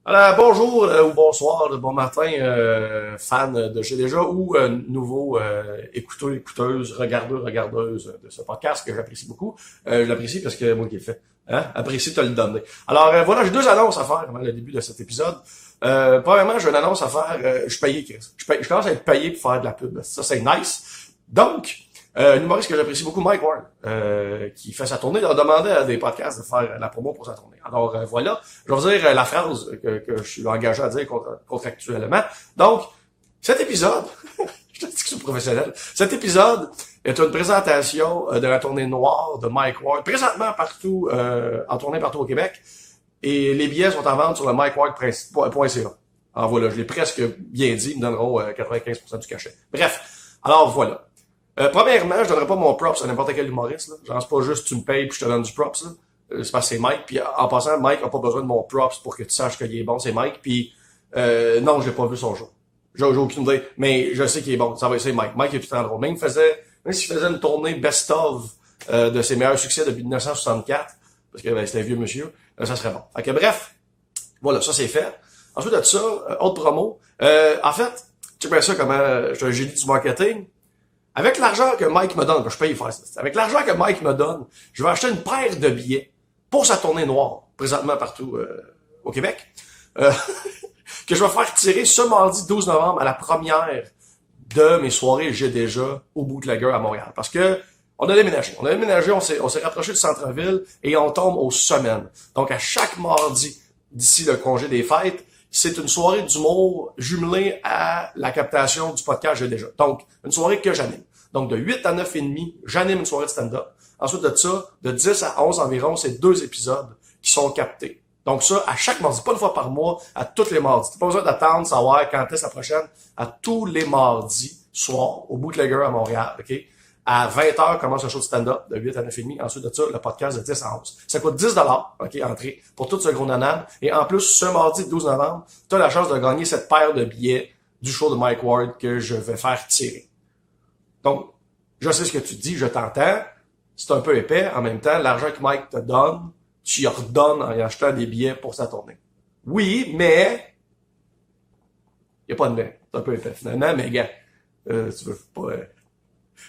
Alors, bonjour ou bonsoir, bon matin, fan de J'ai déjà ou nouveau écouteur, écouteuse, regardeur, regardeuse de ce podcast que j'apprécie beaucoup. Je l'apprécie parce que moi qui le fais. Hein? Apprécie, te le donner. Alors voilà, j'ai deux annonces à faire avant le début de cet épisode. Premièrement, j'ai une annonce à faire. Je suis payé, Chris. Je commence à être payé pour faire de la pub. Ça, c'est nice. Donc, un humoriste que j'apprécie beaucoup, Mike Ward, qui fait sa tournée, il a demandé à des podcasts de faire la promo pour sa tournée. Alors voilà, je vais vous dire la phrase que je suis engagé à dire contractuellement. Donc, cet épisode, je te dis que je suis professionnel, cet épisode est une présentation de la tournée noire de Mike Ward, présentement partout, en tournée partout au Québec, et les billets sont en vente sur le mikeward.ca. Alors voilà, je l'ai presque bien dit, ils me donneront 95% du cachet. Bref, alors voilà. Premièrement, je donnerai pas mon props à n'importe quel humoriste. Là. Genre, c'est pas juste tu me payes puis je te donne du props. Là. C'est parce que c'est Mike. Puis en passant, Mike a pas besoin de mon props pour que tu saches qu'il est bon. C'est Mike. Puis non, j'ai pas vu son show. J'ai aucune idée. Mais je sais qu'il est bon. Ça va, c'est Mike. Mike est tout le temps drôle. Même s'il faisait une tournée best-of de ses meilleurs succès depuis 1964, parce que c'était un vieux monsieur, ça serait bon. Fait que bref, voilà, ça c'est fait. Ensuite de ça, autre promo. En fait, tu sais ça comment je suis un génie du marketing. Avec l'argent que Mike me donne, que je paye faire ça, avec l'argent que Mike me donne, je vais acheter une paire de billets pour sa tournée noire, présentement partout au Québec, que je vais faire tirer ce mardi 12 novembre à la première de mes soirées J'ai déjà au Bootlegger à Montréal. Parce que on a déménagé, on s'est rapproché du centre-ville et on tombe aux semaines. Donc à chaque mardi, d'ici le congé des fêtes, c'est une soirée d'humour jumelée à la captation du podcast J'ai déjà. Donc, une soirée que j'anime. Donc, de 8 à 9 et demi, j'anime une soirée de stand-up. Ensuite de ça, de 10 à 11 environ, c'est 2 épisodes qui sont captés. Donc ça, à chaque mardi, pas une fois par mois, à tous les mardis. T'as pas besoin d'attendre, savoir quand est la prochaine. À tous les mardis, soir, au Bootlegger à Montréal, OK? À 20h, commence un show de stand-up de 8 à 9h30. Ensuite de ça, le podcast de 10 à 11. Ça coûte 10 OK, entrée, pour tout ce gros nanane. Et en plus, ce mardi 12 novembre, tu as la chance de gagner cette paire de billets du show de Mike Ward que je vais faire tirer. Donc, je sais ce que tu dis, je t'entends. C'est un peu épais. En même temps, l'argent que Mike te donne, tu y redonnes en y achetant des billets pour sa tournée. Oui, mais il n'y a pas de mais. C'est un peu épais, finalement. Mais gars, tu veux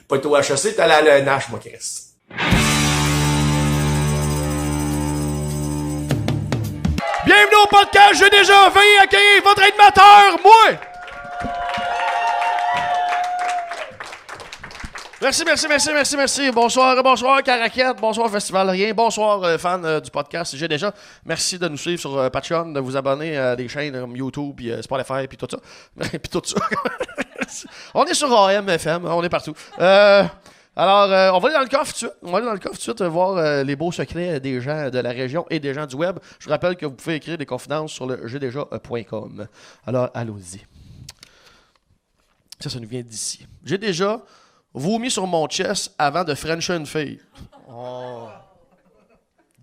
pas être au HEC, t'es allé à l'ENH, moi, Chris. Bienvenue au podcast J'ai déjà veuillez accueillir votre animateur, moi! Merci. Bonsoir, Caraquette. Bonsoir, Festival Rien. Bonsoir, fans du podcast J'ai déjà. Merci de nous suivre sur Patreon, de vous abonner à des chaînes comme YouTube, puis Spotify, puis tout ça. Puis tout ça. On est sur AM, FM, on est partout. Alors, on va aller dans le coffre tout de suite. Voir les beaux secrets des gens de la région et des gens du web. Je vous rappelle que vous pouvez écrire des confidences sur le jdeja.com. Alors, allons-y. Ça nous vient d'ici. J'ai déjà vomi sur mon chest avant de frencher une fille. Oh.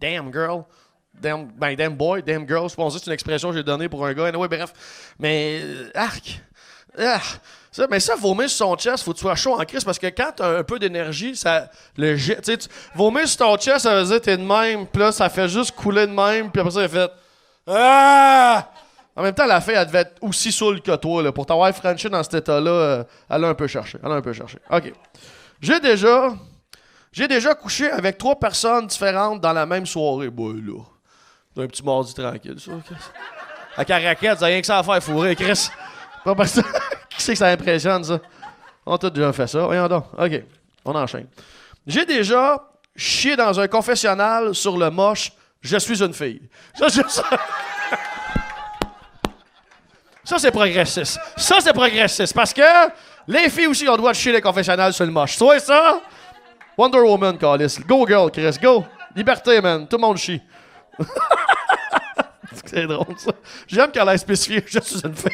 Damn girl. Damn boy, damn girl. Je pense que c'est une expression que j'ai donnée pour un gars. Anyway, bref. Mais, arc. Ça, vomir sur son chest, faut que tu sois chaud en crise parce que quand t'as un peu d'énergie, ça le jette. Tu sais, vomir sur ton chest, ça veut dire que t'es de même, puis là, ça fait juste couler de même, puis après ça, il fait Ah! En même temps, la fille, elle devait être aussi saoule que toi, là. Pour t'avoir franchi dans cet état-là, elle a un peu cherché. OK. J'ai déjà couché avec 3 personnes différentes dans la même soirée. Bon, là. C'est un petit mardi tranquille, ça. À Caraquette, ça n'a rien que ça à faire fourrer, Chris. Pas parce que... Qui c'est que ça impressionne, ça? On a tous déjà fait ça. Voyons donc. OK, on enchaîne. J'ai déjà chié dans un confessionnal sur le moche « Je suis une fille ». Ça, c'est progressiste. Parce que les filles aussi ont le droit de chier les confessionnals sur le moche. Tu vois ça? Wonder Woman, Callis. Go, girl, Chris. Go. Liberté, man. Tout le monde chie. C'est drôle, ça. J'aime qu'elle ait spécifié « Je suis une fille ».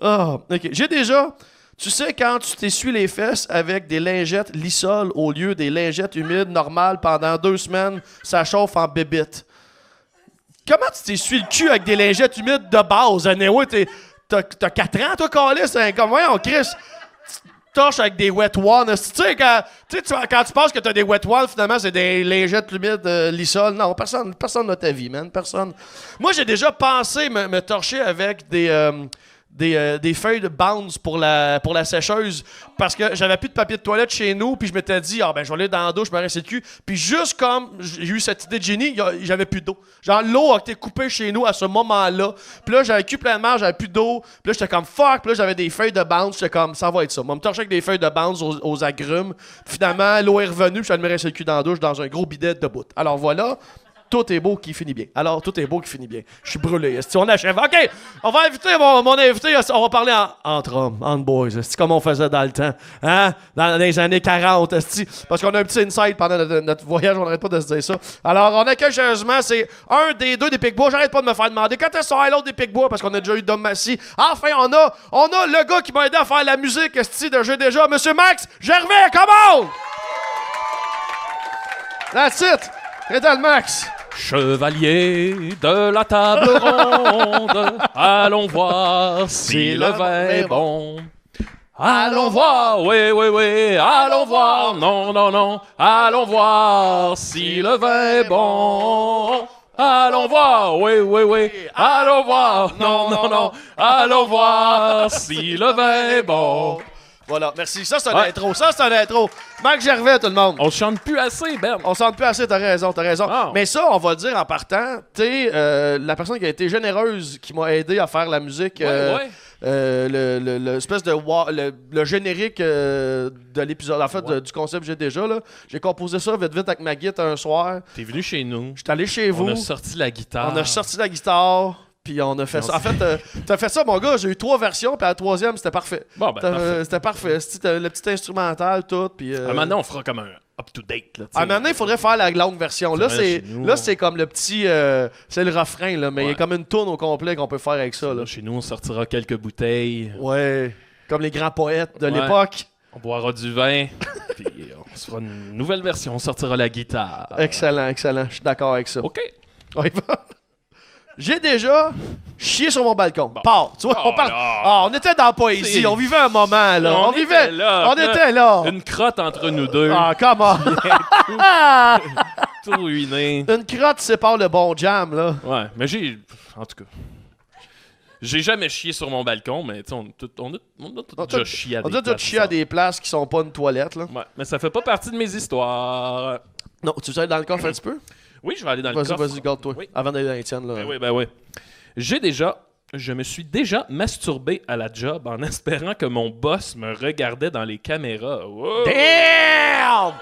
Ah, OK. J'ai déjà... Tu sais, quand tu t'essuies les fesses avec des lingettes Lissol au lieu des lingettes humides normales pendant 2 semaines, ça chauffe en bébite. Comment tu t'essuies le cul avec des lingettes humides de base? Anyway, t'as 4 ans, toi, Calis? Comme, voyons, Chris. torches avec des wet ones. Tu sais, quand tu penses que t'as des wet ones, finalement, c'est des lingettes humides Lysol. Non, personne n'a ta vie, man. Personne. Moi, j'ai déjà pensé me torcher avec des feuilles de Bounce pour la sécheuse parce que j'avais plus de papier de toilette chez nous puis je m'étais dit je vais aller dans la douche, je me rincer le cul, puis juste comme j'ai eu cette idée de génie, j'avais plus d'eau. Genre l'eau a été coupée chez nous à ce moment-là. Puis là j'avais le cul plein de marge, j'avais plus d'eau. Puis là j'étais comme fuck, puis là j'avais des feuilles de Bounce, j'étais comme ça va être ça. Moi me torcher avec des feuilles de Bounce aux agrumes. Puis finalement l'eau est revenue, puis je suis allé me rincer le cul dans la douche dans un gros bidet de bout. Alors voilà. Tout est beau qui finit bien. Alors, tout est beau qui finit bien. Je suis brûlé. Si on achève. OK, on va inviter mon invité. On va parler entre hommes, entre boys. C'est comme on faisait dans le temps. Hein? Dans les années 40. Parce qu'on a un petit insight pendant notre voyage. On n'arrête pas de se dire ça. Alors, on accueille sérieusement. C'est un des deux des Picbois. J'arrête pas de me faire demander quand est-ce qu'on l'autre des Picbois parce qu'on a déjà eu Dom Massy. Enfin, on a le gars qui m'a aidé à faire la musique de jeu déjà. Monsieur Max Gervais, come on! That's it. Rétal Max. Chevalier de la table ronde, allons voir si le vin est bon. Allons voir, oui, allons voir, non, allons voir si le vin est bon. Allons voir, oui, allons voir, non, allons voir si le vin est bon. Voilà, merci. Ça, c'est un intro. Max Gervais, tout le monde. On chante plus assez, Ben. On chante plus assez, t'as raison. Oh. Mais ça, on va le dire en partant, t'es la personne qui a été généreuse, qui m'a aidé à faire la musique. L'espèce de le générique de l'épisode, en fait, du concept que j'ai déjà, là. J'ai composé ça vite avec ma guitare un soir. T'es venu chez nous. J'étais allé chez vous. On a sorti la guitare. Puis on a fait ça. En fait, t'as fait ça, mon gars. J'ai eu 3 versions, puis à la 3e, c'était parfait. Bon, parfait. C'était parfait. C'était le petit instrumental, tout. Puis, maintenant, on fera comme un up-to-date. Maintenant, il faudrait faire la longue version. Là, c'est comme le petit... c'est le refrain, là, mais il y a comme une tourne au complet qu'on peut faire avec ça. Là. Chez nous, on sortira quelques bouteilles. Ouais, comme les grands poètes de l'époque. On boira du vin, puis on se fera une nouvelle version. On sortira la guitare. Excellent. Je suis d'accord avec ça. OK. On y va. J'ai déjà chié sur mon balcon. Bon. Tu vois, on parle. On était dans la poésie. On vivait un moment, là. On était là. Une crotte entre nous deux. Comment? Tout ruiné. Une crotte sépare le bon jam, là. Ouais, mais en tout cas. J'ai jamais chié sur mon balcon, mais on a déjà chié à des places. On a déjà chié à des places qui sont pas une toilette, là. Ouais, mais ça fait pas partie de mes histoires. Non, tu veux aller dans le coffre un petit peu? Oui, je vais aller dans le coffre. Vas-y, garde-toi. Oui. Avant d'aller dans les tiennes, là. Ben oui. Je me suis déjà masturbé à la job en espérant que mon boss me regardait dans les caméras. Wow. Damn!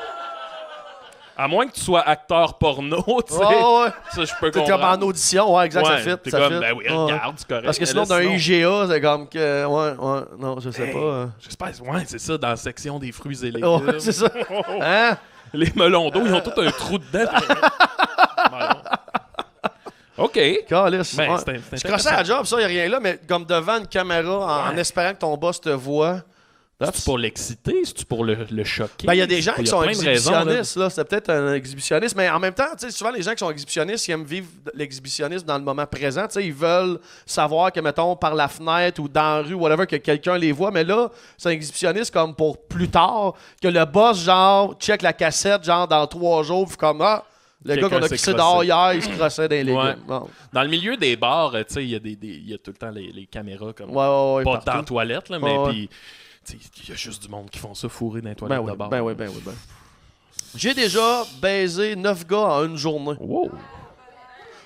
À moins que tu sois acteur porno, tu sais. Ouais. Ça, je peux T'es comprendre. comme en audition, ouais, exact, Ouais, ça fit. t'es Ça comme, fit. ben oui, regarde, c'est correct. Parce que Mais sinon, là, dans un IGA, c'est comme que. Ouais, non, je sais pas. J'espère, c'est ça, dans la section des fruits et légumes. Ouais, c'est ça. Hein? Les melons d'eau, ils ont tous un trou dedans. OK. Calice. Ben, Ouais. c'est Je crossais à la job, ça, y a rien là, mais comme devant une caméra, en espérant que ton boss te voit. C'est-tu pour l'exciter? C'est-tu pour le choquer? Ben, il y a des gens qui sont plein de raisons, là. exhibitionnistes, là. C'est peut-être un exhibitionniste, mais en même temps, tu sais, souvent, les gens qui sont exhibitionnistes, ils aiment vivre l'exhibitionnisme dans le moment présent. Tu sais, ils veulent savoir que, mettons, par la fenêtre ou dans la rue, whatever, que quelqu'un les voit. Mais là, c'est un exhibitionniste comme pour plus tard, que le boss, genre, check la cassette, genre, dans 3 jours, puis comme, le gars qu'on a pissé dehors hier, il se crossait dans les légumes. Ouais. Bon. Dans le milieu des bars, tu sais, il y a tout le temps les caméras comme Ouais, pas partout. dans la toilette, là, mais Ouais. puis il y a juste du monde qui font ça fourrer dans les toilettes de bar. Ben oui. J'ai déjà baisé 9 gars en une journée. Wow.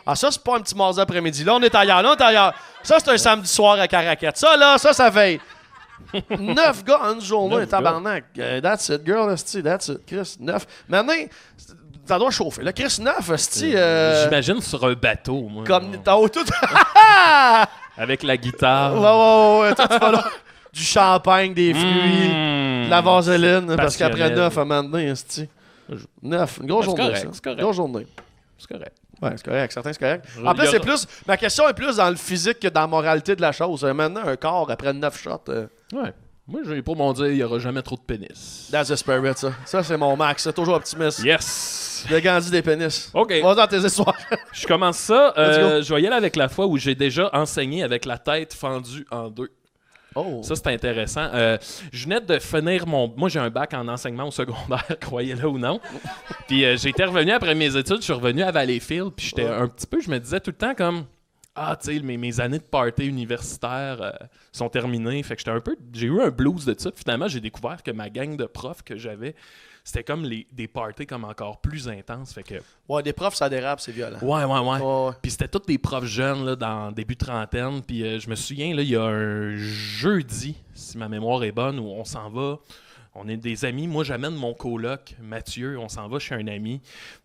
Ah, ça, c'est pas un petit mardi après-midi. Là, on est ailleurs. Ça, c'est un samedi soir à Caracat. Ça veille. 9 gars en une journée, 9 tabarnak. That's it, girl, esti, that's it. Chris, 9. Maintenant, ça doit chauffer. Là, Chris, 9, esti. J'imagine sur un bateau, moi. Comme t'as tout. Avec la guitare. Ouais. Toi, tu vas là. Du champagne, des fruits, de la vaseline. Parce qu'après passionnel. 9, à un moment donné, esti. 9, une grosse C'est journée. correct, Ça. c'est correct. Grosse journée. C'est correct. Ouais, c'est correct. Certains, c'est correct. En plus, c'est plus. Ma question est plus dans le physique que dans la moralité de la chose. Maintenant, un corps après 9 shots. Ouais. Moi, j'ai pour mon dire, il n'y aura jamais trop de pénis. That's the spirit, ça. Ça, c'est mon max. C'est toujours optimiste. Yes! Le Gandhi des pénis. OK. Va dans tes histoires. Je commence ça. Let's go. Je vais y aller avec la fois où j'ai déjà enseigné avec la tête fendue en deux. Oh. Ça, c'est intéressant. Je venais de finir Moi, j'ai un bac en enseignement au secondaire, croyez-le ou non. Puis j'étais revenu après mes études, je suis revenu à Valleyfield, puis j'étais un petit peu, je me disais tout le temps comme... Ah, tu sais, mes années de party universitaire sont terminées. Fait que j'ai eu un blues de ça. Puis finalement, j'ai découvert que ma gang de profs que j'avais, c'était comme des parties comme encore plus intenses. Fait que... Ouais, des profs, ça dérape, c'est violent. Ouais. Ouais. Puis c'était tous des profs jeunes, là, dans début trentaine. Puis je me souviens, là, il y a un jeudi, si ma mémoire est bonne, où on s'en va. On est des amis. Moi, j'amène mon coloc, Mathieu. On s'en va chez un ami.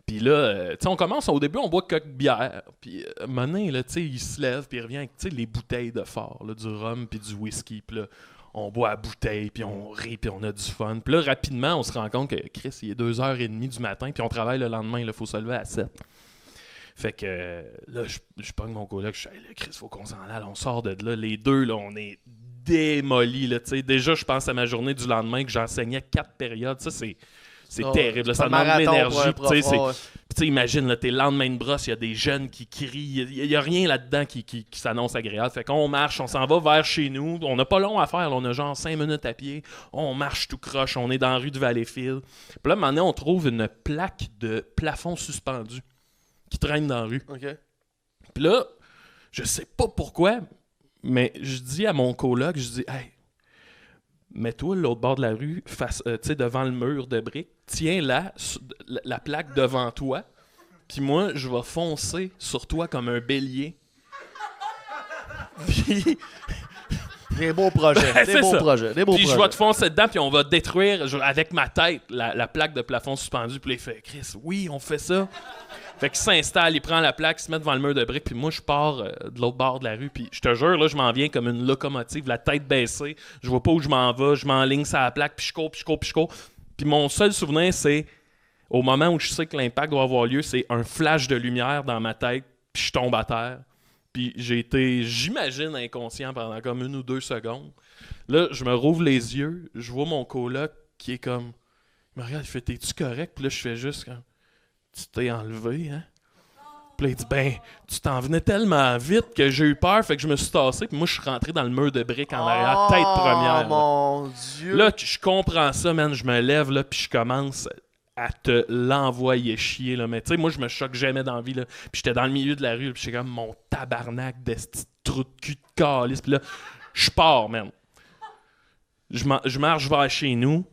Puis là, tu sais, on commence. Au début, on boit quelques bières. Puis, à un moment donné, là, tu sais, il se lève. Puis, il revient avec, tu sais, les bouteilles de fort, là, du rhum puis du whisky. Puis là, on boit à bouteille. Puis, on rit. Puis, on a du fun. Puis là, rapidement, on se rend compte que, Chris, il est 2h30 du matin. Puis, on travaille le lendemain. Il faut se lever à 7. Fait que là, je pogne mon coloc. Je dis, hey, là, Chris, faut qu'on s'en aille. On sort de là. Les deux, là, on est démoli, là, tu sais. Déjà, je pense à ma journée du lendemain que j'enseignais 4 périodes. Ça, c'est terrible. Là, ça demande de l'énergie. Tu sais, imagine, là, t'es le lendemain de brosse, il y a des jeunes qui crient. Il n'y a rien là-dedans qui s'annonce agréable. Fait qu'on marche, on s'en va vers chez nous. On n'a pas long à faire. Là, on a genre 5 minutes à pied. On marche tout croche. On est dans la rue de Valleyfield. Puis là, maintenant, on trouve une plaque de plafond suspendu qui traîne dans la rue. OK. Puis là, je sais pas pourquoi, mais je dis à mon coloc, je dis, hey, mets-toi de l'autre bord de la rue, devant le mur de briques, tiens la plaque devant toi, puis moi, je vais foncer sur toi comme un bélier. Puis... Des beaux projets. Des beaux projets. Puis je vais te foncer dedans, puis on va détruire avec ma tête la plaque de plafond suspendu. Puis là, il fait, Chris, oui, on fait ça. Fait qu'il s'installe, il prend la plaque, il se met devant le mur de briques, puis moi, je pars de l'autre bord de la rue, puis je te jure, là, je m'en viens comme une locomotive, la tête baissée, je vois pas où je m'en vais, je m'enligne sur la plaque, puis je cours. Puis mon seul souvenir, c'est, au moment où je sais que l'impact doit avoir lieu, c'est un flash de lumière dans ma tête, puis je tombe à terre. Puis j'ai été, j'imagine, inconscient pendant comme 1 ou 2 secondes. Là, je me rouvre les yeux, je vois mon coloc qui est comme, il me regarde, il fait, t'es-tu correct? Puis là, je fais juste comme, tu t'es enlevé, hein? Puis là, il dit, ben, tu t'en venais tellement vite que j'ai eu peur, fait que je me suis tassé, puis moi, je suis rentré dans le mur de briques en arrière, tête première. Oh mon Dieu! Là, je comprends ça, man, je me lève, là, puis je commence à te l'envoyer chier, là. Mais tu sais, moi, je me choque jamais dans la vie, là. Puis j'étais dans le milieu de la rue, puis j'étais comme mon tabarnak d'esti trou de cul de calice. Puis là, je pars, man. Je marche vers chez nous.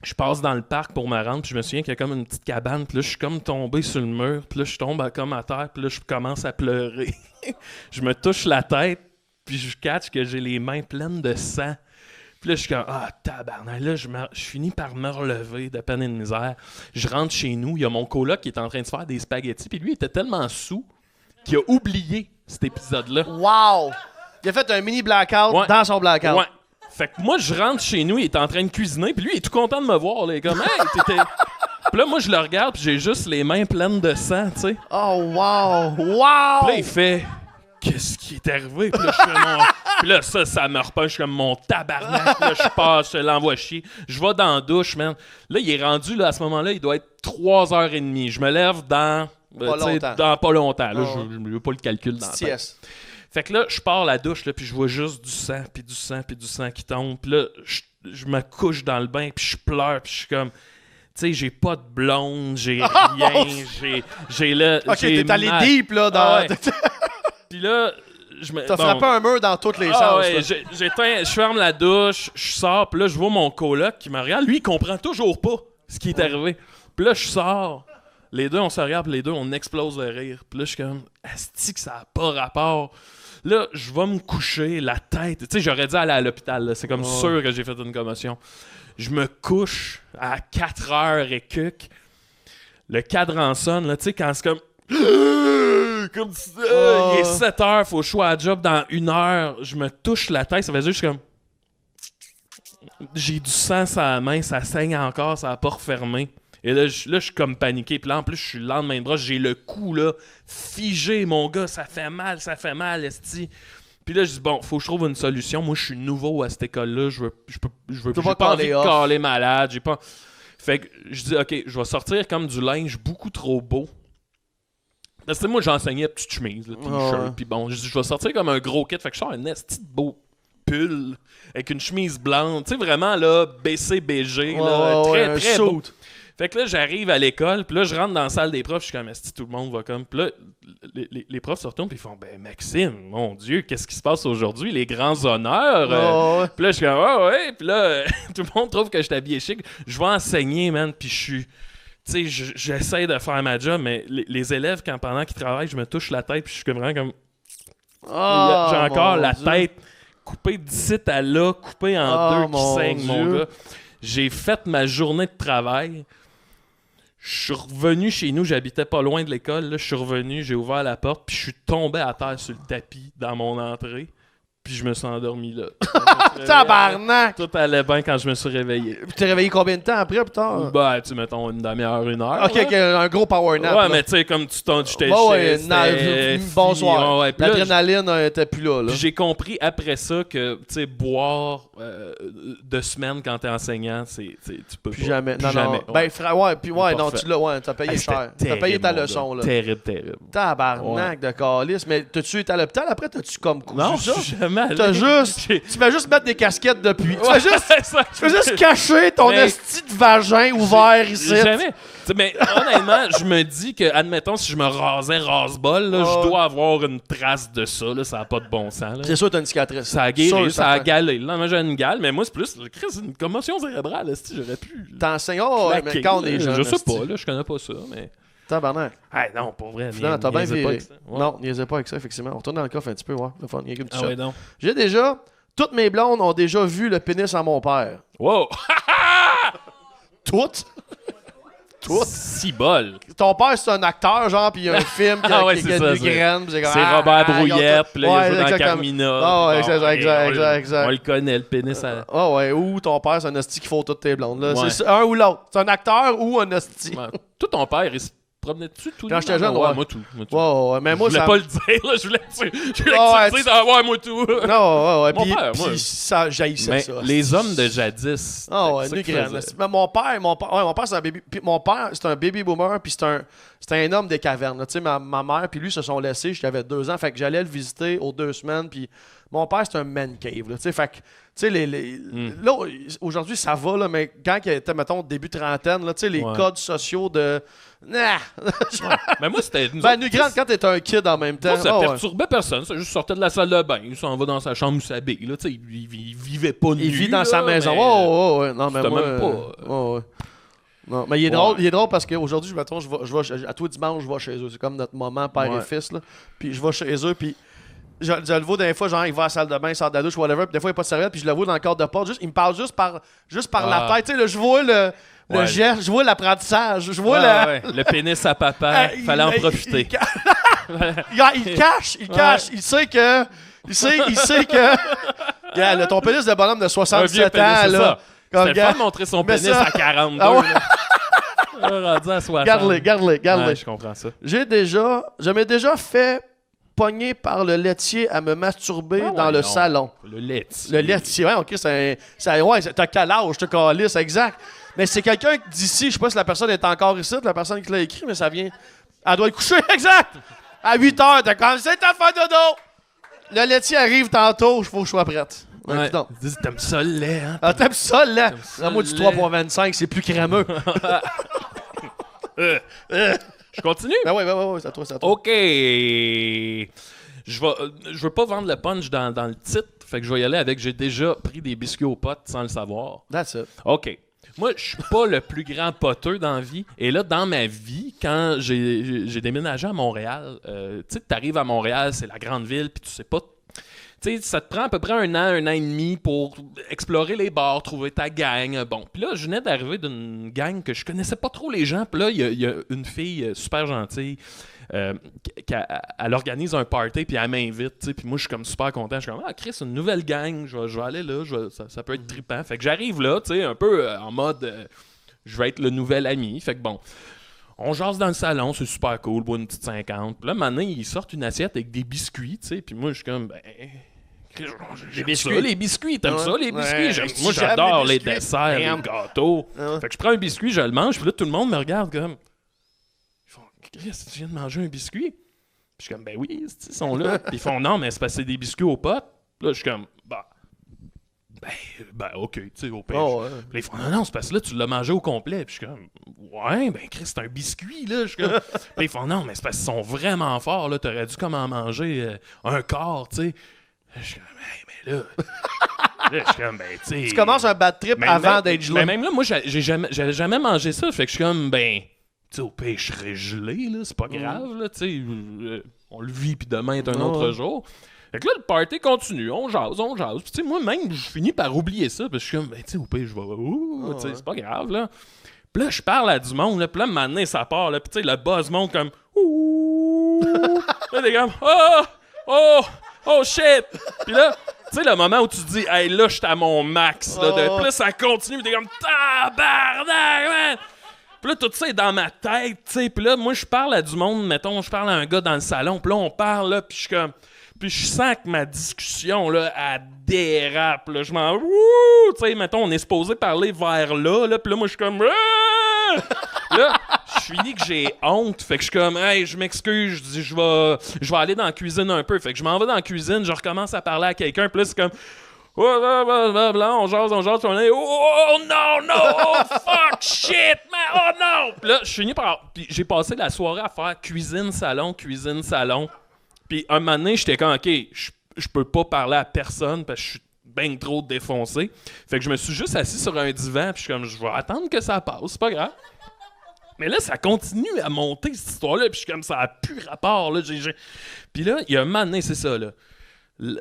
Je passe dans le parc pour me rendre, puis je me souviens qu'il y a comme une petite cabane, puis là, je suis comme tombé sur le mur, puis là, je tombe comme à terre, puis là, je commence à pleurer. Je me touche la tête, puis je catch que j'ai les mains pleines de sang. Puis là, je suis comme, ah, tabarnak. Là, je finis par me relever de peine et de misère. Je rentre chez nous, il y a mon coloc qui est en train de se faire des spaghettis, puis lui, il était tellement saoul qu'il a oublié cet épisode-là. Wow! Il a fait un mini blackout dans son blackout. Ouais. Fait que moi, je rentre chez nous, il est en train de cuisiner, puis lui, il est tout content de me voir. Là, il est comme, hey, t'étais... Puis là, moi, je le regarde, puis j'ai juste les mains pleines de sang, tu sais. Oh, wow! Wow! Puis là, il fait, qu'est-ce qui est arrivé? Puis là, je fais Puis là, ça me repenche, je suis comme mon tabarnak. Là, je passe, je l'envoie chier. Je vais dans la douche, man. Là, il est rendu, là, à ce moment-là, il doit être 3h30. Je me lève dans... pas longtemps. Là, je ne veux pas le calcul dans la tête. Fait que là, je pars la douche, là, puis je vois juste du sang, puis du sang qui tombe. Puis là, je me couche dans le bain, puis je pleure, puis je suis comme... Tu sais, j'ai pas de blonde, j'ai rien, j'ai là... OK, t'es allé deep, là, dans... Ah ouais. Puis là... T'as frappé un mur dans toutes les sens. Ouais, je ferme la douche, je sors, puis là, je vois mon coloc qui me regarde. Lui, il comprend toujours pas ce qui est arrivé. Puis là, je sors, les deux, on se regarde, puis les deux, on explose de rire. Puis là, je suis comme, asti que ça a pas rapport. Là, je vais me coucher, la tête. Tu sais, j'aurais dû aller à l'hôpital, là. C'est comme sûr que j'ai fait une commotion. Je me couche à 4h et quelques. Le cadran sonne, là, tu sais, quand c'est comme... Comme ça, il est 7h, faut que je sois à job dans 1 heure. Je me touche la tête, ça fait juste comme... J'ai du sang sur la main, ça saigne encore, ça n'a pas refermé. Et là, je suis comme paniqué. Puis là, en plus, je suis le lendemain de brosse, j'ai le cou, là, figé, mon gars, ça fait mal, esti. Puis là, je dis, bon, faut que je trouve une solution. Moi, je suis nouveau à cette école-là, j'ai pas envie de caler malade, j'ai pas... Fait que je dis, OK, je vais sortir comme du linge beaucoup trop beau. Parce que moi, j'enseignais petite chemise, là, t-shirt, puis bon, je vais sortir comme un gros kit, fait que je sors un esti de beau pull avec une chemise blanche. Tu sais, vraiment, là, BCBG, là, très, très beau. Fait que là, j'arrive à l'école, puis là, je rentre dans la salle des profs, je suis comme, est-ce que tout le monde va comme... Puis là, les profs se retournent, puis ils font, ben Maxime, mon Dieu, qu'est-ce qui se passe aujourd'hui? Les grands honneurs? Puis là, je suis comme, ouais. Puis là, tout le monde trouve que je suis habillé chic. Je vais enseigner, man, puis je suis... Tu sais, j'essaie de faire ma job, mais les élèves, pendant qu'ils travaillent, je me touche la tête, puis je suis vraiment comme... J'ai encore la tête coupée d'ici à là, coupée en deux, qui saigne, mon gars. J'ai fait ma journée de travail. Je suis revenu chez nous, j'habitais pas loin de l'école. Là, je suis revenu, j'ai ouvert la porte, puis je suis tombé à terre sur le tapis dans mon entrée. Puis je me suis endormi là. Tabarnak! Tout allait bien quand je me suis réveillé. Puis t'es réveillé combien de temps après, putain? Ben, tu mettons une demi-heure, 1 heure. Ok, un gros power nap. Ouais, là. mais tu sais, comme tu t'es bonsoir. Ouais, l'adrénaline était plus là. Puis j'ai compris après ça que, tu sais, boire de semaine quand t'es enseignant, tu peux plus pas. jamais. Plus Non, jamais. non. Ben, non, t'as payé cher. Terrible, T'as payé ta leçon, là. Terrible. Tabarnak de calice. Mais t'as-tu été à l'hôpital après? T'as-tu comme cousu Non, ça? je suis jamais allé. Tu fais juste mettre des casquettes depuis. Ouais, tu fais juste cacher ton esti de vagin ouvert ici. Jamais. T'sais, mais honnêtement, je me dis que, admettons, si je me rasais ras-bol, je dois avoir une trace de ça. Là, ça n'a pas de bon sens. Là. C'est sûr que t'as une cicatrice. Ça a guéri, ça a galé. Là, moi, j'ai une gale, mais moi, c'est plus une commotion cérébrale. J'aurais pu. T'enseignes, mais quand on est jeune. Je sais pas, là, je connais pas ça, mais. Tabarnak. Ah non, pour vrai. Non, t'as bien viré. Non, niaisez pas avec ça, effectivement. On retourne dans le coffre un petit peu, ouais. Le fun, il y a une petite ouais, non. J'ai déjà. Toutes mes blondes ont déjà vu le pénis à mon père. Wow! Toutes? Si bol. Ton père, c'est un acteur, genre, puis il y a un film qui a des graines. C'est Robert Brouillette, puis là, il joue dans Carmina. Ah ouais, exact. On le connaît, le pénis. Ah ouais, ou ton père, c'est un hostie qui faut toutes tes blondes. Là. Ouais. C'est un ou l'autre. C'est un acteur ou un hostie. Ouais. Toi, ton père, il se promenait-tu tout quand j'étais jeune, ouais. Moi, tout. Ouais, mais moi, je voulais ça... pas le dire, là. Je voulais que tu dises, ouais, moi, tout. Non, ouais. Mon père, moi. Puis ça, j'haïssais ça. Les hommes de jadis. Ah ouais, nu graine. Mais mon père, c'est un baby. Puis mon père, c'est un baby boomer, puis c'est un homme des cavernes. Tu sais, ma mère puis lui se sont laissés, j'avais 2 ans, fait que j'allais le visiter aux 2 semaines, puis mon père, c'est un man cave. Tu sais, fait que, tu sais, là, aujourd'hui, ça va, là, mais quand il était, mettons, début trentaine, là, tu sais, les codes sociaux de... Mais moi, c'était... nu grande quand t'es un kid en même temps. Moi, ça perturbait personne. Ça juste sortait de la salle de bain. Il s'en va dans sa chambre où s'habille. Là, tu sais, il vivait pas nu. Il vit dans sa maison. Ouais. Non, mais moi... même pas... Non, mais il est drôle parce qu'aujourd'hui, je vais à tous les dimanches, je vais chez eux. C'est comme notre moment père et fils. Là. Puis je vais chez eux, puis je le vois des fois, genre, il va à la salle de bain, il sort de la douche, whatever, puis des fois, il n'y a pas de serviette, puis je le vois dans le cadre de porte. Il me parle juste par la tête. Tu sais, là, je vois le geste, je vois l'apprentissage, je vois le pénis à papa, fallait en profiter. Il cache. Il sait que... Il sait que... Regarde, là, ton pénis de bonhomme de 67 ans, là... C'était le fun de montrer son pénis à 42. Ah ouais. Rendu à 60. Garde-les. Ouais, je comprends ça. Je m'ai déjà fait pogner par le laitier à me masturber dans le salon. Le laitier. Le laitier, ouais, ok, t'as quel âge, je te calisse, exact. Mais c'est quelqu'un d'ici, je sais pas si la personne est encore ici, la personne qui l'a écrit, mais ça vient... Elle doit être couchée, exact! À 8h, t'as comme, c'est ta fin dodo! Le laitier arrive tantôt, il faut que je sois prête. Ouais. T'aimes ça le lait, hein? Ah, t'aimes ça le lait? Moi, du 3.25, c'est plus crémeux. Je continue? Ben ouais, c'est à toi. OK. Je veux pas vendre le punch dans le titre, fait que je vais y aller avec j'ai déjà pris des biscuits aux potes sans le savoir. That's it. OK. Moi, je suis pas le plus grand poteux dans la vie. Et là, dans ma vie, quand j'ai déménagé à Montréal, tu sais, t'arrives à Montréal, c'est la grande ville, puis tu sais pas... Tu sais, ça te prend à peu près un an et demi pour explorer les bars, trouver ta gang. Bon, puis là, je venais d'arriver d'une gang que je connaissais pas trop les gens. Puis là, il y a une fille super gentille elle organise un party, puis elle m'invite. Puis moi, je suis comme super content. Je suis comme, Chris, une nouvelle gang, je vais aller là, ça peut être trippant. Fait que j'arrive là, tu sais, un peu en mode, je vais être le nouvel ami. Fait que bon... On jase dans le salon, c'est super cool, boit une petite 50. Puis là, maintenant, ils sortent une assiette avec des biscuits, tu sais. Puis moi, je suis comme, les biscuits, t'aimes ça, les biscuits? Moi, j'adore les desserts, les gâteaux. Fait que je prends un biscuit, je le mange, puis là, tout le monde me regarde comme... Ils font, Chris, tu viens de manger un biscuit? Puis je suis comme, ben oui, ils sont là. Puis ils font, non, mais c'est parce que c'est des biscuits aux potes. Puis là, je suis comme, bah... Ben, OK, tu sais, au pire. Oh, ouais. Puis là, ils font, non, c'est parce que là, tu l'as mangé au complet. Puis je suis comme, ouais, ben, Chris, c'est un biscuit, là. Je suis comme, puis ils font, non, mais c'est parce qu'ils sont vraiment forts, là. T'aurais dû comme en manger un quart, tu sais. Je suis comme, mais là. Là, je suis comme, ben, tu sais. Tu commences un bad trip avant d'être gelé. Mais même là, moi, j'avais jamais mangé ça. Fait que je suis comme, ben, tu sais, au pire, je serais gelé, là. C'est pas grave, là, tu sais. On le vit, puis demain est un autre jour. Fait que là, le party continue, on jase. Puis tu sais, moi-même, je finis par oublier ça, parce que je suis comme, ben, tu sais, au pire, je vais, tu sais, c'est pas grave, là. Puis là, je parle à du monde, là, puis là, maintenant, ça part, là, puis tu sais, le buzz monte comme, ouh. Là, t'es comme, oh, shit. Puis là, tu sais, le moment où tu te dis, hey, là, je suis à mon max, là, puis là, ça continue, puis t'es comme, tabarnak, man. Puis là, tout ça est dans ma tête, tu sais. Puis là, moi, je parle à du monde, mettons, je parle à un gars dans le salon, puis là, on parle, là, puis je suis comme... Puis je sens que ma discussion, là, elle dérape, là. Je m'en... Wouh! Tu sais, mettons, on est supposé parler vers là, puis là, moi, je suis comme... Là, je finis que j'ai honte. Fait que je suis comme, hey, je m'excuse. Je dis, je vais aller dans la cuisine un peu. Fait que je m'en vais dans la cuisine, je recommence à parler à quelqu'un, puis là, c'est comme... on jase, puis on est... Oh, non, oh, fuck, shit, man, oh, non! Puis là, je finis par... Puis j'ai passé la soirée à faire cuisine-salon. Puis un moment donné, j'étais comme, OK, je peux pas parler à personne parce que je suis bien trop défoncé. Fait que je me suis juste assis sur un divan, puis je suis comme, je vais attendre que ça passe, c'est pas grave. Mais là, ça continue à monter, cette histoire-là, puis je suis comme, ça a plus rapport, là. Puis là, il y a un moment donné, c'est ça, là. Il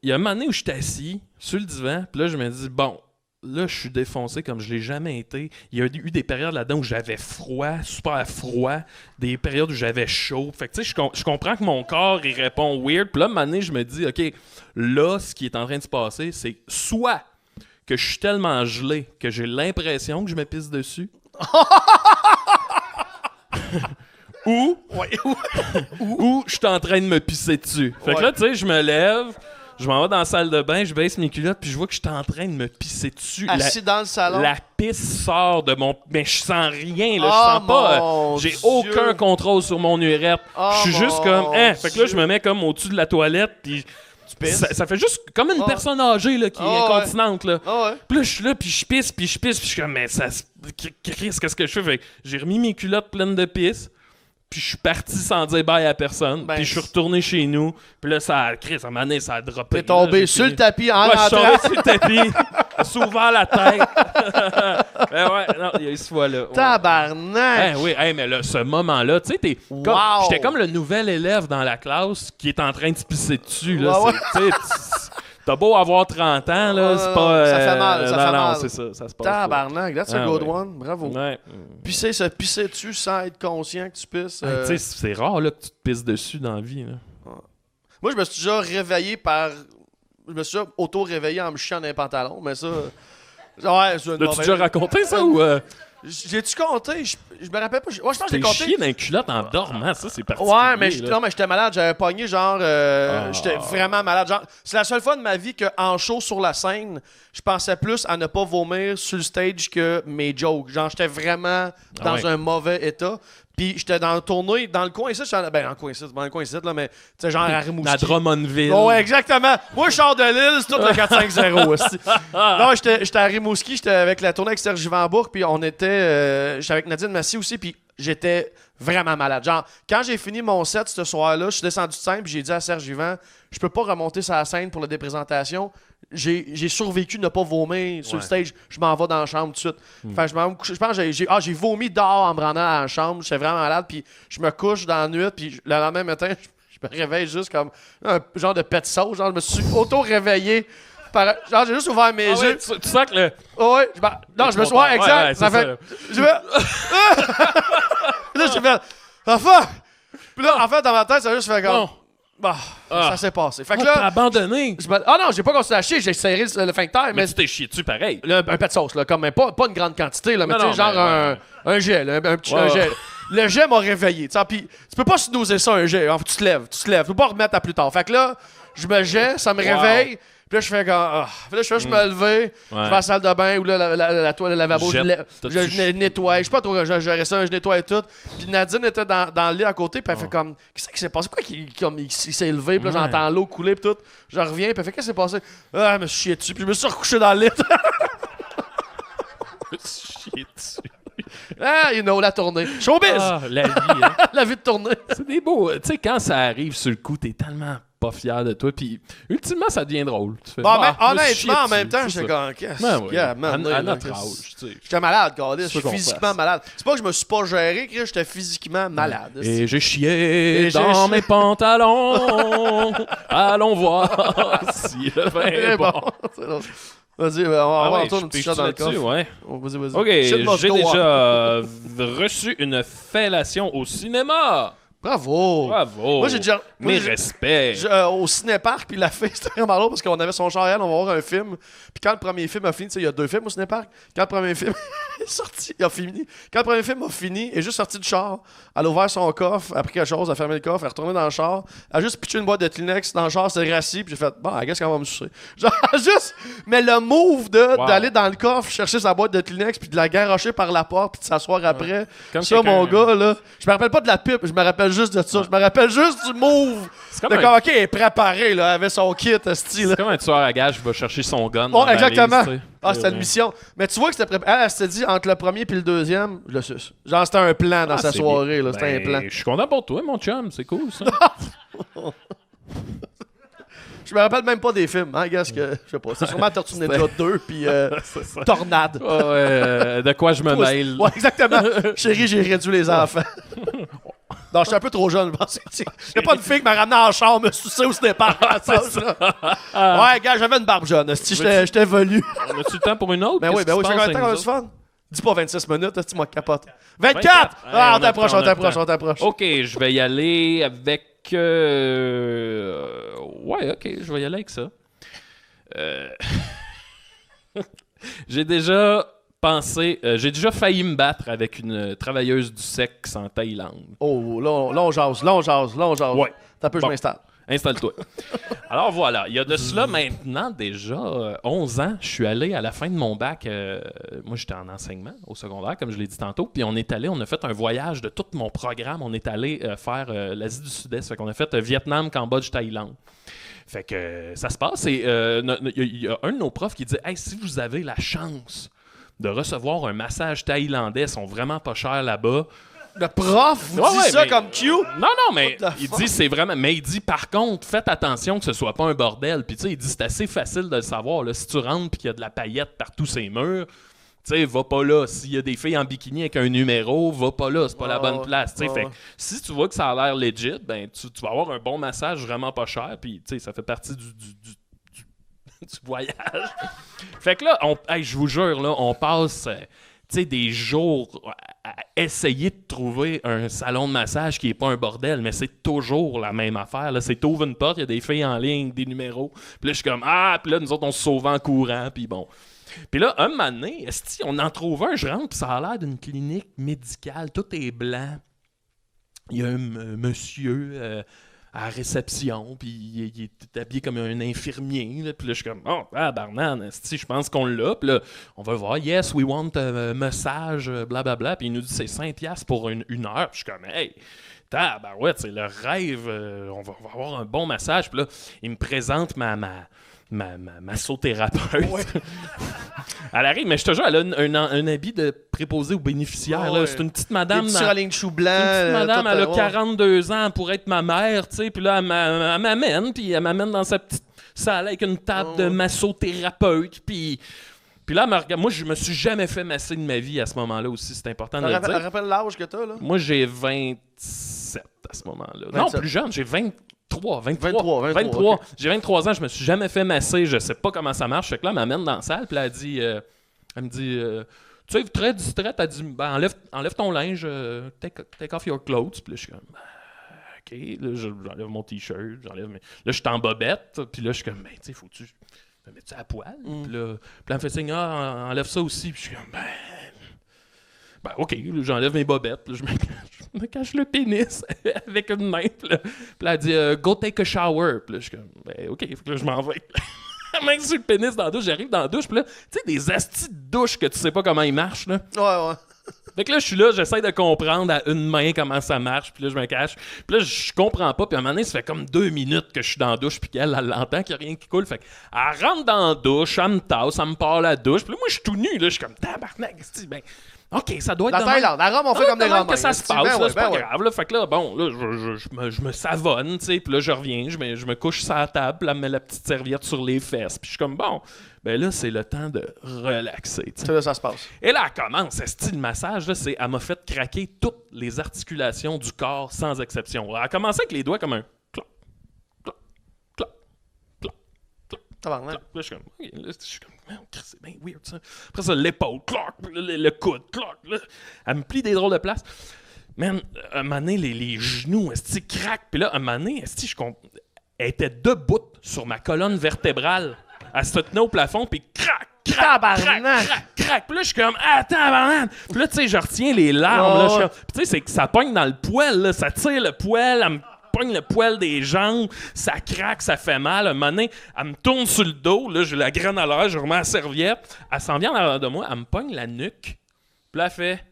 y a un moment donné où je suis assis sur le divan, puis là, je me dis, bon, là, je suis défoncé comme je l'ai jamais été. Il y a eu des périodes là-dedans où j'avais froid, super froid, des périodes où j'avais chaud. Fait que, tu sais, je comprends que mon corps, il répond weird. Puis là, à un moment donné, je me dis, OK, là, ce qui est en train de se passer, c'est soit que je suis tellement gelé que j'ai l'impression que je me pisse dessus. ou je suis en train de me pisser dessus. Fait que là, tu sais, je me lève, je m'en vais dans la salle de bain, je baisse mes culottes, puis je vois que je suis en train de me pisser dessus. Assis dans le salon. La pisse sort de mon... Mais je sens rien, là. Je sens pas... j'ai aucun contrôle sur mon urètre. Je suis juste comme... Fait que là, je me mets comme au-dessus de la toilette, puis... Ça fait juste comme une personne âgée là, qui est incontinente. Là. Puis là, je suis là, puis je pisse, puis je suis comme, mais ça... Qu'est-ce que je fais? Fait que j'ai remis mes culottes pleines de pisse, puis je suis parti sans dire bye à personne, puis je suis retourné chez nous, puis là, ça a mané, ça a droppé. T'es tombé sur le tapis en rentrant. Je suis tombé sur le tapis, s'ouvert la tête. Ben ouais, non, il y a eu ce fois-là. Tabarnak! Oui, mais là, ce moment-là, tu sais, j'étais comme le nouvel élève dans la classe qui est en train de se pisser dessus, là. T'as beau avoir 30 ans, là, c'est pas... ça fait mal, ça fait mal. C'est ça se passe. Tabarnak, that's a good one, bravo. Ouais. Pisser, se pisser dessus sans être conscient que tu pisses. Tu sais, c'est rare, là, que tu te pisses dessus dans la vie, là. Moi, je me suis déjà réveillé je me suis déjà auto-réveillé en me chiant dans les pantalons, mais ça... Ouais, l'as-tu déjà raconté, ça, ou... J'ai-tu compté? Je me rappelle pas. Ouais, je pense que j'ai compté. T'es chié dans les culottes en dormant, ça, c'est particulier. Ouais, mais j'étais malade. J'avais pogné, genre... J'étais vraiment malade. Genre, c'est la seule fois de ma vie qu'en show sur la scène, je pensais plus à ne pas vomir sur le stage que mes jokes. Genre, j'étais vraiment dans un mauvais état. Puis j'étais dans le tournoi, dans le coin ici, dans le coin ici, là, mais tu sais, genre à Rimouski. À Drummondville. Ouais, exactement. Moi, je sors de l'île, c'est tout le 4-5-0 aussi. Non, j'étais à Rimouski, j'étais avec la tournée avec Serge Givanbourg, puis on était... j'étais avec Nadine Massy aussi, puis j'étais vraiment malade. Genre, quand j'ai fini mon set ce soir-là, je suis descendu de scène, puis j'ai dit à Serge Givant, je peux pas remonter sur la scène pour la déprésentation. J'ai survécu de ne pas vomir sur le stage. Je m'en vais dans la chambre tout de suite. Fait je pense que j'ai vomi dehors en me rendant à la chambre. J'étais vraiment malade. Puis je me couche dans la nuit. Puis le lendemain matin, je me réveille juste comme un genre de pet sauce. Genre, je me suis auto-réveillé. Genre, j'ai juste ouvert mes yeux. Tu sens que le... Ouais, non, je me suis... Ouais, exact. Ouais, ça fait... Je vais... Là, j'ai fait... Enfin! Puis là, en fait, dans ma tête, ça a juste fait comme... Ça s'est passé. Fait que là... T'as abandonné. Non, j'ai pas continué à chier, j'ai serré le sphincter. Mais tu t'es chié dessus pareil. Un pet de sauce, là, comme, pas une grande quantité, là, mais tu sais, genre un jet, là, un petit jet. Le jet m'a réveillé. Puis tu peux pas snoozer ça, un jet. Tu te lèves. Tu peux pas remettre à plus tard. Fait que là, je me jette, ça me réveille. Puis là, je fais comme... Puis là, je me lever, je vais à la salle de bain ou là, la toilette, le lavabo, je nettoie. Je sais pas trop, je gérais ça, je nettoie tout. Puis Nadine était dans le lit à côté, puis elle fait comme... Qu'est-ce qui s'est passé? Pourquoi il s'est levé? Puis là, j'entends l'eau couler, puis tout. Je reviens, puis elle fait, qu'est-ce qui s'est passé? Ah, je me suis chié dessus, puis je me suis recouché dans le lit. Chier dessus. Ah, la tournée. Showbiz! Ah, la vie, hein. La vie de tournée. C'est des beaux... Tu sais, quand ça arrive sur le coup, t'es tellement pas fier de toi, puis ultimement, ça devient drôle. Tu fais, mais je me suis chié honnêtement, en même dessus, temps, c'est j'étais ça. comme... Qu'est-ce Ben qu'il oui. y a, man? À notre âge, tu sais. J'étais malade, Carlis. Je C'est suis qu'on physiquement fasse. malade. C'est pas que je me suis pas géré, Chris, j'étais physiquement malade. Et j'ai chié Et j'ai dans chié. mes pantalons. Allons voir si le vin est bon. C'est bon. Vas-y, on va ouais, retourner un petit chat dans le coffre. ouais. Vas-y. Ok, Shit must j'ai go on. déjà reçu une fellation au cinéma. Bravo. Bravo. Moi, j'ai déjà... Mes respects. Au cinéparc, puis la fille, c'était vraiment drôle parce qu'on avait son char, on va voir un film. Puis quand le premier film a fini, tu sais, il y a 2 films au cinéparc. Quand le premier film est sorti, il a fini. Quand le premier film a fini, elle est juste sortie du char. Elle a ouvert son coffre, elle a pris quelque chose, elle a fermé le coffre, elle est retournée dans le char. Elle a juste pitché une boîte de Kleenex dans le char, c'est rassis, puis j'ai fait, bon, qu'est-ce qu'on va me sucer? Genre, juste, mais le move d'aller dans le coffre, chercher sa boîte de Kleenex, puis de la garrocher par la porte, puis de s'asseoir après. Comme ça, mon gars, là, je me rappelle pas de la pipe, je me rappelle juste de ça. Je me rappelle juste du move. C'est De comme, OK, elle est préparée, là, elle avait son kit, style. C'est comme un tueur à gage qui va chercher son gun. Oh, dans la exactement. valise, tu sais. Ah, c'était une mission. Mais tu vois que c'était préparé. Elle s'était dit, entre le premier et le deuxième, je le suce. Genre, c'était un plan dans Ah, sa c'est soirée, bien. là. C'était un Ben, plan. Je suis content pour toi, mon chum. C'est cool, ça. Je me rappelle même pas des films, hein, gars, que je sais pas. C'est sûrement Tortue Ninja 2 puis C'est ça. Tornade. De quoi je me mêle. Ouais, exactement. Chérie, j'ai réduit les enfants. Non, je suis un peu trop jeune, je pense. Il y a pas de fille qui m'a ramené en char, me sucer au départ. Ouais, gars, j'avais une barbe jaune. Si j'étais velu. On a-tu le temps pour une autre? Ben oui, Qu'est-ce qui j'ai se passe combien de temps avec qu'on a nous du fun? Dis pas 26 minutes, tu m'as capote. 24! 24! Ah, Hey, on t'approche, on a on le t'approche, temps. on t'approche. OK, je vais y aller avec... Ouais, OK, je vais y aller avec ça. J'ai déjà pensé... j'ai déjà failli me battre avec une travailleuse du sexe en Thaïlande. Oh, là, on jase. Ouais. T'as peu, Bon. je m'installe. Installe-toi. Alors voilà, il y a de cela maintenant déjà 11 ans, je suis allé à la fin de mon bac, moi j'étais en enseignement au secondaire, comme je l'ai dit tantôt, puis on a fait un voyage de tout mon programme, on est allé faire l'Asie du Sud-Est, fait qu'on a fait Vietnam, Cambodge, Thaïlande. Fait que ça se passe et il y a un de nos profs qui dit « Hey, si vous avez la chance de recevoir un massage thaïlandais, ils sont vraiment pas chers là-bas. » Le prof vous Ouais, dit ouais, ça mais- comme Q? Non, mais What the il fuck? dit c'est vraiment. Mais il dit par contre, faites attention que ce soit pas un bordel. Puis tu sais, il dit c'est assez facile de le savoir. Là. Si tu rentres puis qu'il y a de la paillette partout ces murs, tu sais, va pas là. S'il y a des filles en bikini avec un numéro, va pas là. C'est pas la bonne place. Tu sais. Fait que si tu vois que ça a l'air legit, ben tu vas avoir un bon massage vraiment pas cher. Puis tu sais, ça fait partie du voyage. Fait que là, hey, je vous jure, là, on passe. Tu sais, des jours à essayer de trouver un salon de massage qui est pas un bordel, mais c'est toujours la même affaire. Là. C'est t'ouvres une porte, il y a des filles en ligne, des numéros. Puis là, je suis comme, puis là, nous autres, on se sauve en courant, puis bon. Puis là, un moment donné, on en trouve un, je rentre, puis ça a l'air d'une clinique médicale, tout est blanc. Il y a un monsieur à la réception, puis il est habillé comme un infirmier. Là, puis là, je suis comme, barnan, je pense qu'on l'a. Puis là, on va voir, yes, we want a massage, blablabla. Puis il nous dit, c'est 5$ pour une heure. Puis je suis comme, hey, tabarouette, c'est le rêve, on va avoir un bon massage. Puis là, il me présente ma massothérapeute. Ouais. Elle arrive, mais je te jure, elle a un habit de préposé aux bénéficiaires. Ouais. Là. C'est une petite madame. Des petits rallings de chou blanc. Une petite madame, elle a ouais. 42 ans pour être ma mère, tu sais. Puis là, elle m'amène, puis elle m'amène dans sa petite salle avec une table de massothérapeute. Puis là, elle me regarde. Moi, je me suis jamais fait masser de ma vie à ce moment-là aussi. C'est important de le dire. Rappelle l'âge que t'as, là? Moi, j'ai 27 à ce moment-là. 27. Non, plus jeune, j'ai 23. Okay. J'ai 23 ans, je me suis jamais fait masser, je sais pas comment ça marche. Fait que là, elle m'amène dans la salle, puis elle me dit, tu sais, très distraite, elle dit, enlève ton linge, take off your clothes. Puis là, je suis comme, OK, là, j'enlève mon t-shirt, là, je suis en bobette, puis là, je suis comme, tu sais, faut-tu me mettre ça à poil? Puis là, elle me fait signe, enlève ça aussi, puis je suis comme, OK, là, j'enlève mes bobettes, là, je me cache le pénis avec une main. Puis là, elle dit « Go take a shower ». Puis là, je suis comme « OK ». Puis là, je m'en vais. Même sur le pénis dans la douche, j'arrive dans la douche, puis là, tu sais, des astis de douche que tu sais pas comment ils marchent, là. Ouais. Fait que là, je suis là, j'essaie de comprendre à une main comment ça marche, puis là, je me cache. Puis là, je comprends pas, puis à un moment donné, ça fait comme 2 minutes que je suis dans la douche, puis qu'elle, elle l'entend qu'il y a rien qui coule. Fait qu'elle rentre dans la douche, elle me tasse, elle me part la douche, puis là, moi, je suis tout nu, là, je suis comme tabarnak, ben... OK, ça doit être Dans Thaïlande, à Rome, on fait comme des Romains. que ça se passe, là, c'est pas grave. Là. Fait que là, bon, là, je me savonne, tu sais, puis là, je reviens, je me couche sur la table, puis là, je mets la petite serviette sur les fesses, puis je suis comme, bon, ben là, c'est le temps de relaxer, tu sais. C'est là ça se passe. Et là, elle commence, ce style massage, là, elle m'a fait craquer toutes les articulations du corps, sans exception. Elle a commencé avec les doigts comme un cloc, cloc, cloc, cloc, cloc. Tabarnak. Là, je suis comme, okay, là, je suis comme, c'est bien weird ça. Après ça, l'épaule, cloc, le coude, cloc. Là. Elle me plie des drôles de place. Man, un moment donné, les genoux, esti, craquent. Puis là, un moment donné, esti, elle était debout sur ma colonne vertébrale. Elle se tenait au plafond, puis crac, crac, crac. Puis là, je suis comme, attends, tabarnak. Puis là, tu sais, je retiens les larmes. Là, puis tu sais, c'est que ça pogne dans le poil, là. Ça tire le poil, elle me pogne le poil des jambes, ça craque, ça fait mal. Un moment donné, elle me tourne sur le dos, là, j'ai la graine à l'air, je remets la serviette, elle s'en vient en arrière de moi, elle me pogne la nuque, puis là, elle fait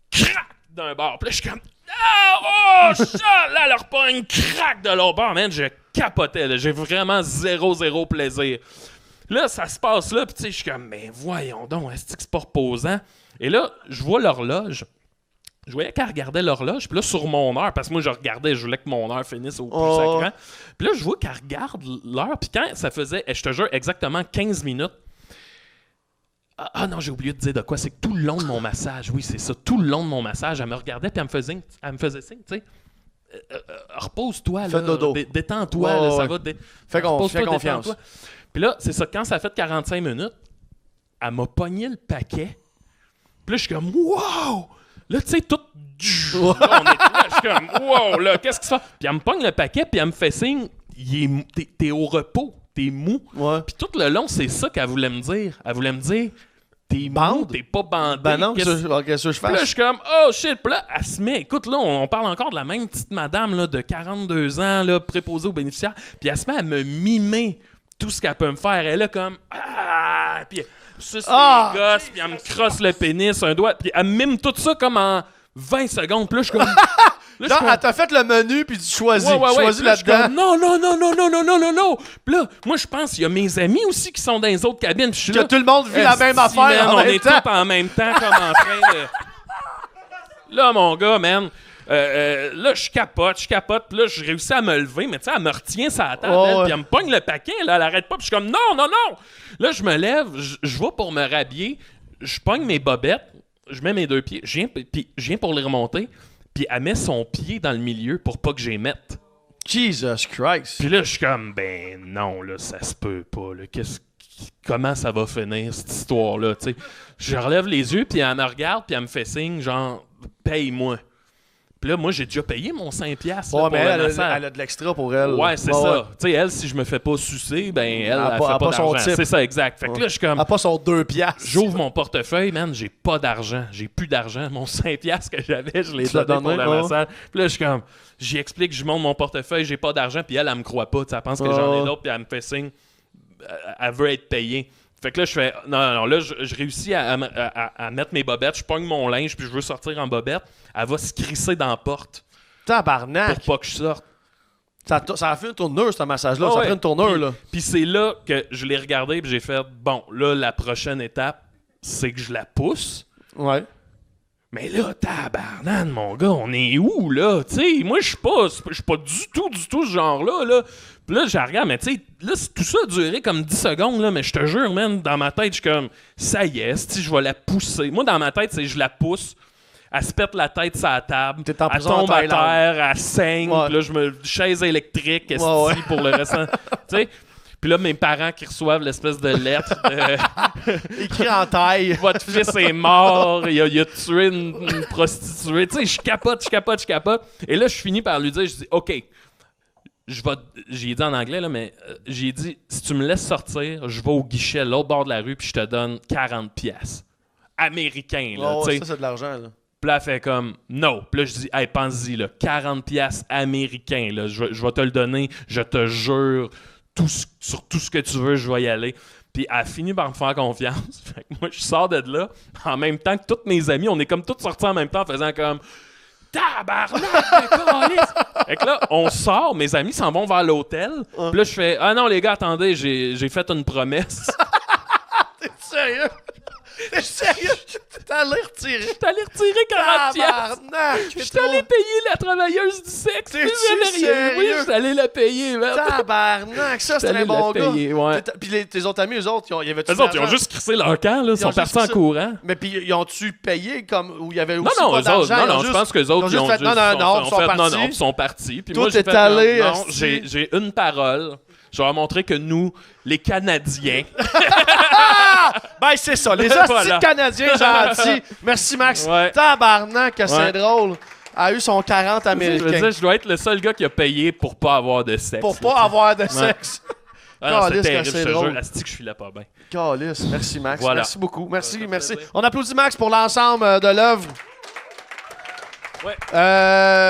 crac d'un bord. Puis là, je suis comme oh, ça! Là, elle repogne crac de l'autre bord. Man, je capotais, là. J'ai vraiment zéro plaisir. Là, ça se passe là, puis tu sais, je suis comme, mais voyons donc, est-ce que c'est pas reposant? Et là, je vois l'horloge. Je voyais qu'elle regardait l'horloge, puis là, sur mon heure, parce que moi, je regardais, je voulais que mon heure finisse au plus sacrant. Puis là, je vois qu'elle regarde l'heure, puis quand ça faisait, je te jure, exactement 15 minutes. Ah non, j'ai oublié de dire de quoi. C'est que tout le long de mon massage, oui, c'est ça, tout le long de mon massage, elle me regardait, puis elle me faisait signe, tu sais. Repose-toi, là. Fais dodo. Détends-toi, là, ça va. Fais confiance. Détends-toi. Puis là, c'est ça, quand ça a fait 45 minutes, elle m'a pogné le paquet. Puis là, je suis comme, wow! Là, tu sais, tout. Là, on est là, je suis comme, wow, là, qu'est-ce qui se passe? Puis elle me pogne le paquet, puis elle me fait signe, t'es au repos, t'es mou. Ouais. Puis tout le long, c'est ça qu'elle voulait me dire. Elle voulait me dire, t'es mou, t'es pas bandé. Ben non, qu'est-ce que je fais? Puis là, je suis comme, oh shit. Puis là, elle se met, écoute, là, on parle encore de la même petite madame, là, de 42 ans, là, préposée aux bénéficiaires. Puis elle se met à me mimer tout ce qu'elle peut me faire. Elle est comme, ah! Puis suce les gosses, puis elle me crosse le pénis, un doigt, puis elle me mime tout ça comme en 20 secondes. Puis là, je suis comme... Là, elle t'a fait le menu, puis tu choisis. Ouais. Choisis là-dedans. Comme, non. Puis là, moi, je pense qu'il y a mes amis aussi qui sont dans les autres cabines. Puis je suis là, tout le monde vit la même affaire en on même est temps. tous en même temps, comme en train de... Là, mon gars, man... là, je capote, puis là, je réussis à me lever, mais tu sais, elle me retient sur la table, puis elle me pogne le paquet, là, elle arrête pas, puis je suis comme, non! Là, je me lève, je vais pour me rhabiller, je pogne mes bobettes, je mets mes 2 pieds, je viens pour les remonter, puis elle met son pied dans le milieu pour pas que j'y mette. Jesus Christ! Puis là, je suis comme, ben non, là, ça se peut pas, là, comment ça va finir, cette histoire-là, tu sais. Je relève les yeux, puis elle me regarde, puis elle me fait signe, genre, paye-moi. Puis là, moi, j'ai déjà payé mon 5$ pour mais le massage. elle a de l'extra pour elle. Ouais, c'est ça. Tu sais, elle, si je me fais pas sucer, ben elle fait pas son d'argent. type. C'est ça, exact. Fait que là, je suis comme... Elle a pas son 2$. J'ouvre mon portefeuille, man, j'ai pas d'argent. J'ai plus d'argent. Mon 5$ que j'avais, je l'ai Tu l'as donné pour donné, le massage. Puis là, je suis comme... J'y explique, je monte mon portefeuille, j'ai pas d'argent, puis elle me croit pas. Elle pense que j'en ai d'autres, puis elle me fait signe. Elle veut être payée. Fait que là, je fais... Non, là, je réussis à mettre mes bobettes. Je pogne mon linge, puis je veux sortir en bobette. Elle va se crisser dans la porte. Tabarnak! Pour pas que je sorte. Ça a fait une tournure, ce massage-là. Ça a fait une tournure, là. Puis c'est là que je l'ai regardé, puis j'ai fait, bon, là, la prochaine étape, c'est que je la pousse. Ouais. Mais là, tabarnane, mon gars, on est où, là? Tu sais, moi, je suis pas du tout ce genre-là, là. Puis là, je regarde, mais tu sais, là, tout ça a duré comme 10 secondes, là, mais je te jure, man, dans ma tête, je suis comme, ça y est, je vais la pousser. Moi, dans ma tête, c'est je la pousse. Elle se pète la tête sur la table, elle tombe à terre, elle saigne, puis là, chaise électrique, pour le restant. Tu sais? Puis là, mes parents qui reçoivent l'espèce de lettre écrit en taille. Votre fils est mort, il a tué une prostituée. Tu sais, je capote. Et là, je finis par lui dire, je dis, OK, j'ai dit en anglais, là, mais j'ai dit, si tu me laisses sortir, je vais au guichet, l'autre bord de la rue, puis je te donne 40$ américains, là, tu sais. Ça, c'est de l'argent, là. Puis là, elle fait comme, non. Puis là, je dis, hey, pense-y, là, 40$ américains, là, je vais te le donner, je te jure, sur tout ce que tu veux, je vais y aller. Puis elle a fini par me faire confiance. Fait que moi, je sors de là. En même temps que tous mes amis, on est comme tous sortis en même temps en faisant comme tabarnak de câlisse! Fait que là, on sort, mes amis s'en vont vers l'hôtel. Puis là, je fais ah non, les gars, attendez, j'ai fait une promesse. T'es sérieux? T'es sérieux? T'es allé retirer. J'étais allé retirer 40 piastres. Tabarnak! J'étais allé payer la travailleuse du sexe. T'es-tu Oui, sérieux? j'étais allé la payer, man. Tabarnak! Ça, c'était allé un bon la payer, gars. ouais. Puis tes autres amis, eux autres, il y avait-tu Eux autres, ils ont d'argent? juste crissé leur camp, là. Ils sont juste partis en crissé- courant. Mais puis, ils ont-tu payé comme. Ou il y avait aussi Non, pas eux autres, d'argent? non, je pense que les autres, ils ont juste fait, non, ils sont partis. Non, ils sont partis. Puis Toi, moi, j'ai t'es fait, allé, non, esti. j'ai une parole. Je vais leur montrer que nous, les Canadiens... Ben, c'est ça. Les hosties Voilà. Canadiens gentils. Merci, Max. Ouais. Tabarnak, que c'est Ouais. drôle. A eu son 40 Je veux américain. dire, je dois être le seul gars qui a payé pour pas avoir de sexe. Pour là, pas tu sais. avoir de sexe. Ah non, c'est Calisse, terrible, que je c'est te drôle. jure. Asti que je suis là pas bien. Calisse. Merci, Max. Voilà. Merci beaucoup. Merci, fait merci. plaisir. On applaudit Max pour l'ensemble de l'œuvre. Ouais.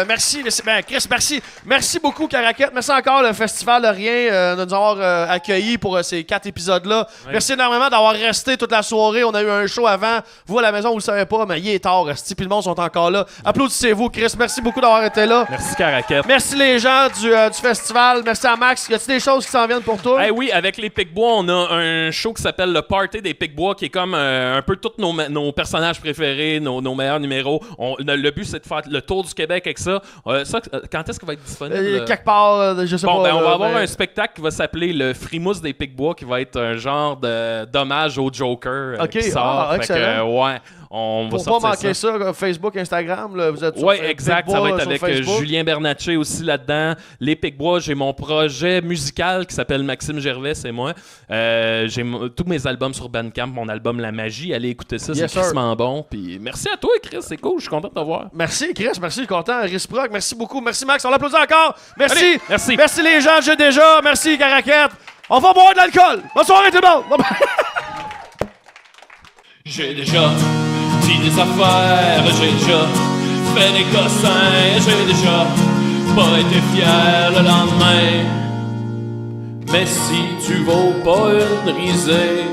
Merci, Chris, merci. Merci beaucoup, Caraquette. Merci encore, le Festival de Rien, de nous avoir accueillis pour ces 4 épisodes-là. Ouais. Merci énormément d'avoir resté toute la soirée. On a eu un show avant. Vous, à la maison, vous le savez pas, mais il est tard, esti, puis le monde sont encore là. Applaudissez-vous, Chris. Merci beaucoup d'avoir été là. Merci, Caraquette. Merci les gens du festival. Merci à Max. Y a-t-il des choses qui s'en viennent pour toi? Eh oui, avec les Picbois, on a un show qui s'appelle le Party des Picbois, qui est comme un peu tous nos personnages préférés, nos meilleurs numéros. Le but, c'est de faire le tour du Québec avec ça. Quand est-ce qu'il va être disponible? Quelque part, je sais pas. Bon, ben, on va avoir mais- un spectacle qui va s'appeler le Frimousse des Picbois, qui va être un genre d'hommage au Joker Ok, qui sort. Fait excellent. que, ouais, on va Pour pas sortir manquer ça, Facebook, Instagram, là, vous êtes sur Ouais, exact. Ça va être sur avec Facebook. Julien Bernatchez aussi là-dedans. Les Picbois, j'ai mon projet musical qui s'appelle Maxime Gervais, c'est moi. J'ai tous mes albums sur Bandcamp, mon album La Magie. Allez écouter ça, Yes, c'est sir. crissement bon. Puis merci à toi, Chris, c'est cool, je suis content de te voir. Merci, Chris. Merci, je suis content. Risproc, merci beaucoup. Merci, Max. On l'applaudit encore. Merci. Allez, merci. Merci, les gens. J'ai déjà. Merci, Caraquette. On va boire de l'alcool. Bonne soirée, tout le monde. J'ai déjà dit des affaires, j'ai déjà fait des cossins, j'ai déjà pas été fier le lendemain. Mais si tu vaux pas une risée,